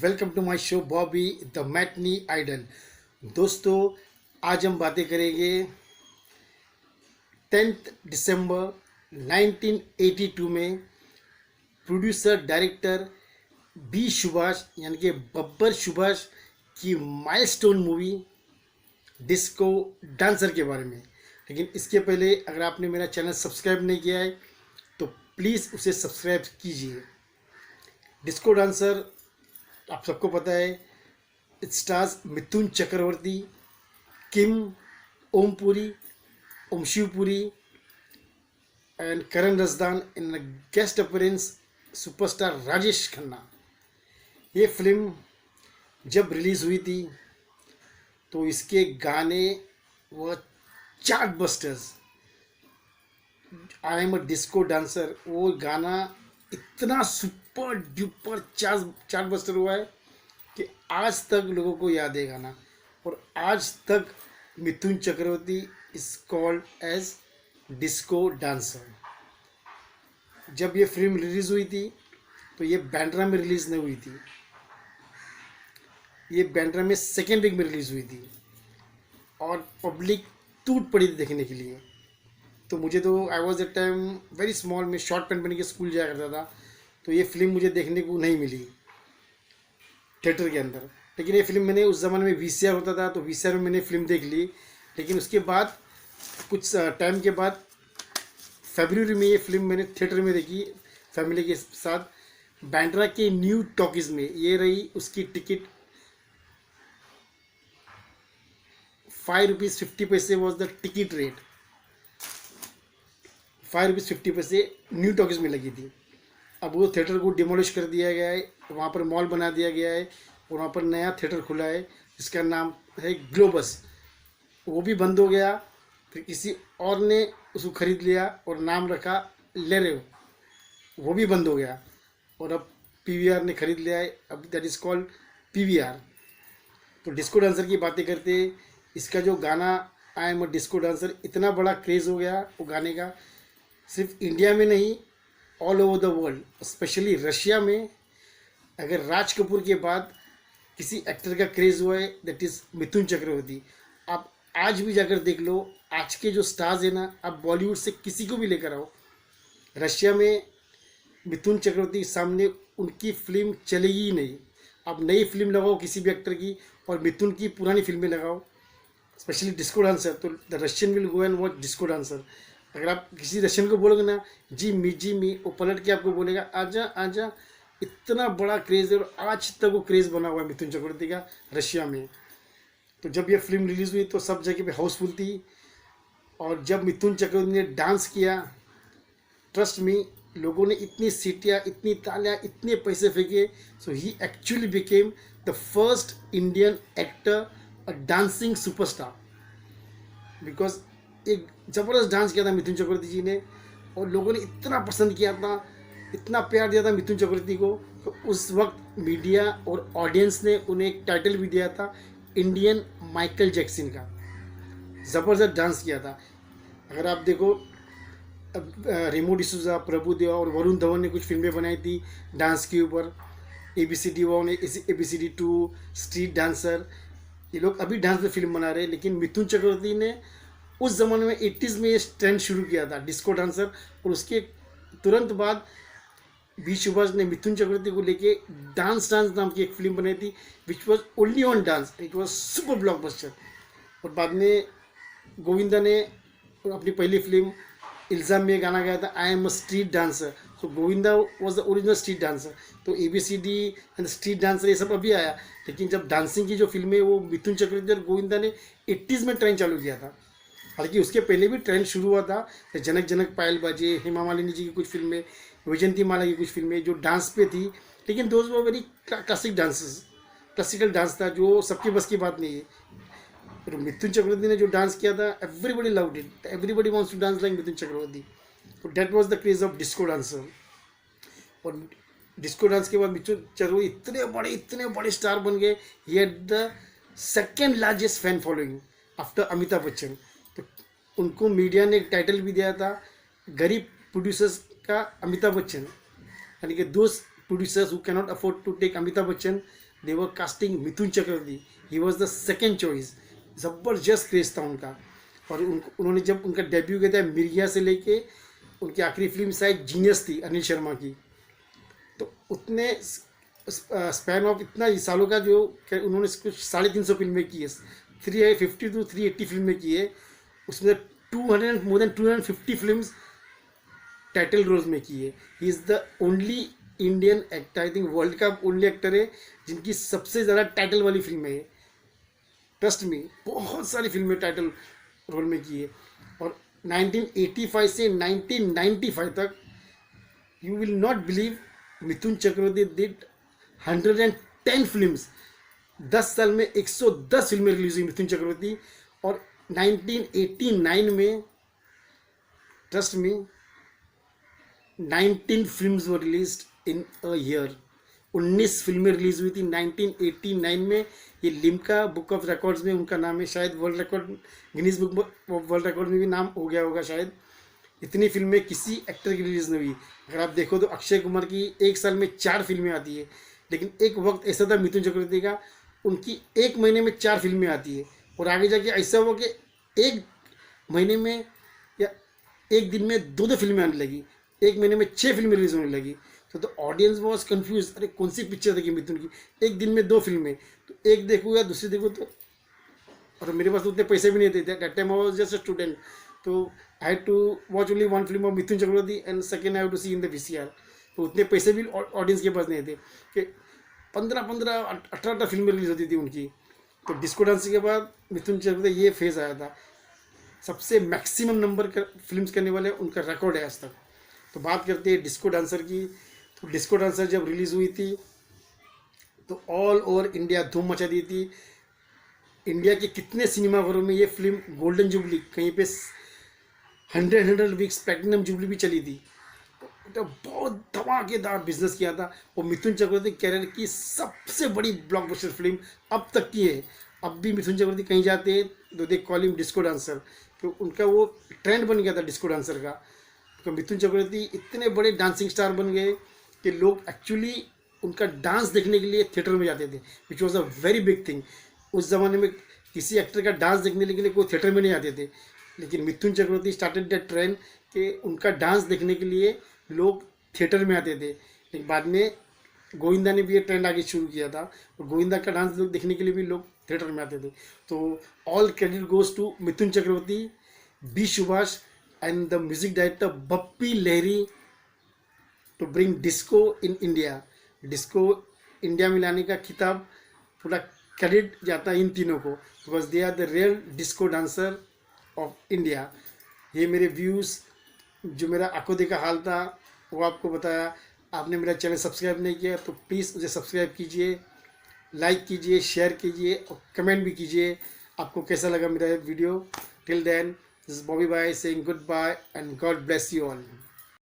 Welcome to my show Bobby the matinee idol. दोस्तों, आज हम बातें करेंगे 10 दिसंबर 1982 में प्रोड्यूसर डायरेक्टर बी सुभाष यानी कि बब्बर सुभाष की माइलस्टोन मूवी डिस्को डांसर के बारे में। लेकिन इसके पहले अगर आपने मेरा चैनल सब्सक्राइब नहीं किया है तो प्लीज़ उसे सब्सक्राइब कीजिए। डिस्को डांसर आप सबको पता है, it stars Mithun Chakraborty, Kim, Om Puri, Om Shivpuri and Karan Razdan in guest appearance superstar Rajesh Khanna. ये फिल्म जब रिलीज़ हुई थी तो इसके गाने व chart busters. I am a disco dancer, वो गाना इतना सुपर डुपर चार्ट बस्टर हुआ है कि आज तक लोगों को याद है गाना। और आज तक Mithun Chakraborty is called as disco dancer. जब ये फिल्म रिलीज़ हुई थी तो ये बैंड्रा में रिलीज़ नहीं हुई थी, ये बैंड्रा में सेकेंड वीक में रिलीज़ हुई थी और पब्लिक टूट पड़ी थी देखने के लिए। तो मुझे तो I was the time very small, मैं शॉर्ट पैंट पहन के स्कूल जाया करता था, तो ये फिल्म मुझे देखने को नहीं मिली थिएटर के अंदर। लेकिन ये फिल्म मैंने उस ज़माने में वीसीआर होता था तो वीसीआर में मैंने फिल्म देख ली। लेकिन उसके बाद कुछ टाइम के बाद फरवरी में ये फिल्म मैंने थिएटर में देखी फैमिली के साथ। बैंड्रा के न्यू टॉकीज़ में ये रही उसकी ticket ₹5.50 was the ticket rate. ₹5.50 new talkies में लगी थी। अब वो थिएटर को डिमोलिश कर दिया गया है, वहाँ पर मॉल बना दिया गया है और वहाँ पर नया थिएटर खुला है जिसका नाम है ग्लोबस। वो भी बंद हो गया, फिर किसी और ने उसको ख़रीद लिया और नाम रखा लेरेव, वो भी बंद हो गया और अब पीवीआर ने ख़रीद लिया है, अब दैट इज़ कॉल्ड पीवीआर। तो डिस्को डांसर की बातें करते, इसका जो गाना I am a disco dancer इतना बड़ा क्रेज़ हो गया वो गाने का, सिर्फ इंडिया में नहीं all over the world, specially Russia में। अगर राज कपूर के बाद किसी एक्टर का क्रेज़ हुआ है दैट इज़ मिथुन चक्रवर्ती। आप आज भी जाकर देख लो, आज के जो स्टार्स हैं ना, आप बॉलीवुड से किसी को भी लेकर आओ, रशिया में मिथुन चक्रवर्ती के सामने उनकी फिल्म चलेगी ही नहीं। आप नई फिल्म लगाओ किसी भी एक्टर की और मिथुन की पुरानी फिल्में लगाओ, स्पेशली डिस्को डांसर, तो the Russian will go and watch disco dancer. अगर आप किसी रशियन को बोलोगे ना जी मी, वो पलट के आपको बोलेगा आजा आजा। इतना बड़ा क्रेज़ है और आज तक वो क्रेज़ बना हुआ है मिथुन चक्रवर्ती का रशिया में। तो जब ये फिल्म रिलीज़ हुई तो सब जगह पे हाउसफुल थी। और जब मिथुन चक्रवर्ती ने डांस किया, ट्रस्ट मी, लोगों ने इतनी सीटियाँ, इतनी तालियाँ, इतने पैसे फेंके। So he actually became the first Indian actor a dancing superstar, because एक ज़बरदस्त डांस किया था मिथुन चक्रवर्ती जी ने और लोगों ने इतना पसंद किया था, इतना प्यार दिया था मिथुन चक्रवर्ती को। तो उस वक्त मीडिया और ऑडियंस ने उन्हें एक टाइटल भी दिया था इंडियन माइकल जैक्सन का। ज़बरदस्त डांस किया था। अगर आप देखो, रेमो डिसूजा, प्रभुदेवा और वरुण धवन ने कुछ फिल्में बनाई थी डांस के ऊपर, ABCD1, ABCD2, स्ट्रीट डांसर। ये लोग अभी डांस पे फिल्म बना रहे हैं, लेकिन मिथुन चक्रवर्ती ने उस ज़माने में 80s में ये ट्रेंड शुरू किया था डिस्को डांसर। और उसके तुरंत बाद बी सुभाष ने मिथुन चक्रवर्ती को लेके डांस नाम की एक फिल्म बनाई थी which was only on dance. It was super blockbuster. और बाद में गोविंदा ने अपनी पहली फिल्म इल्ज़ाम में गाना गाया था I am a street dancer. So Govinda was the original street dancer. तो ABCD एंड स्ट्रीट डांसर ये सब अभी आया, लेकिन जब डांसिंग की जो फिल्में वो मिथुन चक्रवर्ती और गोविंदा ने 80s में ट्रेंड चालू किया था। हालांकि उसके पहले भी ट्रेंड शुरू हुआ था, जनक जनक पायल बाजे, हेमा मालिनी जी की कुछ फिल्में, वैजंती माला की कुछ फिल्में जो डांस पे थी, लेकिन दोज वो very classic dances, classical dance था जो सबकी बस की बात नहीं है। तो मिथुन चक्रवर्ती ने जो डांस किया था, everybody loved it, everybody wants to dance like Mithun Chakraborty. तो that was the craze of disco dancer. और डिस्को डांस के बाद मिथुन चक्रवर्ती इतने बड़े स्टार बन गए। He had the second largest fan following after Amitabh Bachchan. तो उनको मीडिया ने एक टाइटल भी दिया था गरीब प्रोड्यूसर्स का अमिताभ बच्चन, यानी कि those producers who cannot afford to take Amitabh Bachchan, they were casting Mithun Chakraborty, he was the second choice. ज़बरदस्त क्रेज था उनका। और उन्होंने जब उनका डेब्यू किया था मिर्गिया से लेके उनकी आखिरी फिल्म शायद जीनियस थी अनिल शर्मा की, तो उतने स्पैन ऑफ इतना सालों का जो उन्होंने कुछ 350 फिल्में की है, 350 to 380 फिल्में की है, उसमें 200 more than 250 film title roles में की है। He is the only Indian actor, I think world का ओनली एक्टर है जिनकी सबसे ज़्यादा टाइटल वाली फिल्में है। ट्रस्ट मी, बहुत सारी फिल्में टाइटल रोल में की है। और 1985 से 1995 तक you will not believe Mithun Chakraborty did 110 films. 10 साल में 110 फिल्में रिलीज हुई मिथुन चक्रवर्ती। और 1989 में trust me 19 films were released in a year. 19 फिल्में रिलीज हुई थी 1989 में। ये लिम्का बुक ऑफ रिकॉर्ड्स में उनका नाम है, शायद world record, Guinness book of world record में भी नाम हो गया होगा शायद। इतनी फिल्में किसी एक्टर की रिलीज नहीं हुई। अगर आप देखो तो अक्षय कुमार की एक साल में 4 फिल्में आती है, लेकिन एक वक्त ऐसा था मिथुन चक्रवर्ती का, उनकी एक महीने में 4 फिल्में आती है। और आगे जाके ऐसा हुआ कि एक महीने में या एक दिन में 2 फिल्में आने लगी, एक महीने में 6 फिल्में रिलीज होने लगी। तो द ऑडियंस वॉज कन्फ्यूज, अरे कौन सी पिक्चर देखी मिथुन की, एक दिन में 2 फिल्में, तो एक देखो या दूसरी देखो। तो और मेरे पास तो उतने पैसे भी नहीं थे, that time I was just a student, तो I had to watch only 1 film of Mithun Chakraborty and second I have to see in the VCR। तो उतने पैसे भी ऑडियंस के पास नहीं थे कि 15 18 फिल्में रिलीज होती थी उनकी। तो डिस्को डांसिंग के बाद मिथुन चक्रवर्ती ये फेज आया था, सबसे मैक्सिमम नंबर का फिल्म्स करने वाले उनका रिकॉर्ड है आज तक। तो बात करते हैं डिस्को डांसर की। तो डिस्को डांसर जब रिलीज़ हुई थी तो ऑल ओवर इंडिया धूम मचा दी थी। इंडिया के कितने सिनेमाघरों में ये फिल्म गोल्डन जुबली, कहीं पे 100 वीक्स प्लैटिनम जुबली भी चली थी। तो बहुत धमाकेदार बिजनेस किया था। और मिथुन चक्रवर्ती कैरियर की सबसे बड़ी ब्लॉकबस्टर फिल्म अब तक की है। अब भी मिथुन चक्रवर्ती कहीं जाते हैं तो they call him disco dancer, तो उनका वो ट्रेंड बन गया था डिस्को डांसर का। तो मिथुन चक्रवर्ती इतने बड़े डांसिंग स्टार बन गए कि लोग एक्चुअली उनका डांस देखने के लिए थिएटर में जाते थे, which was a very big thing. उस ज़माने में किसी एक्टर का डांस देखने के लिए कोई थिएटर में नहीं आते थे, लेकिन Mithun Chakraborty started that trend कि उनका डांस देखने के लिए लोग थिएटर में आते थे। लेकिन बाद में गोविंदा ने भी ये ट्रेंड आगे शुरू किया था, और गोविंदा का डांस लोग देखने के लिए भी लोग थिएटर में आते थे। तो all credit goes to Mithun Chakraborty, B Subhash and the music director Bappi Lahiri to bring disco in India. Disco India में लाने का खिताब, पूरा क्रेडिट जाता है इन तीनों को, because they are the real disco dancer of India. ये मेरे व्यूज़, जो मेरा आंखों देखा हाल था वो आपको बताया। आपने मेरा चैनल सब्सक्राइब नहीं किया तो प्लीज़ मुझे सब्सक्राइब कीजिए, लाइक कीजिए, शेयर कीजिए और कमेंट भी कीजिए आपको कैसा लगा मेरा video. Till then, this is Bobby bye saying good bye and God bless you all.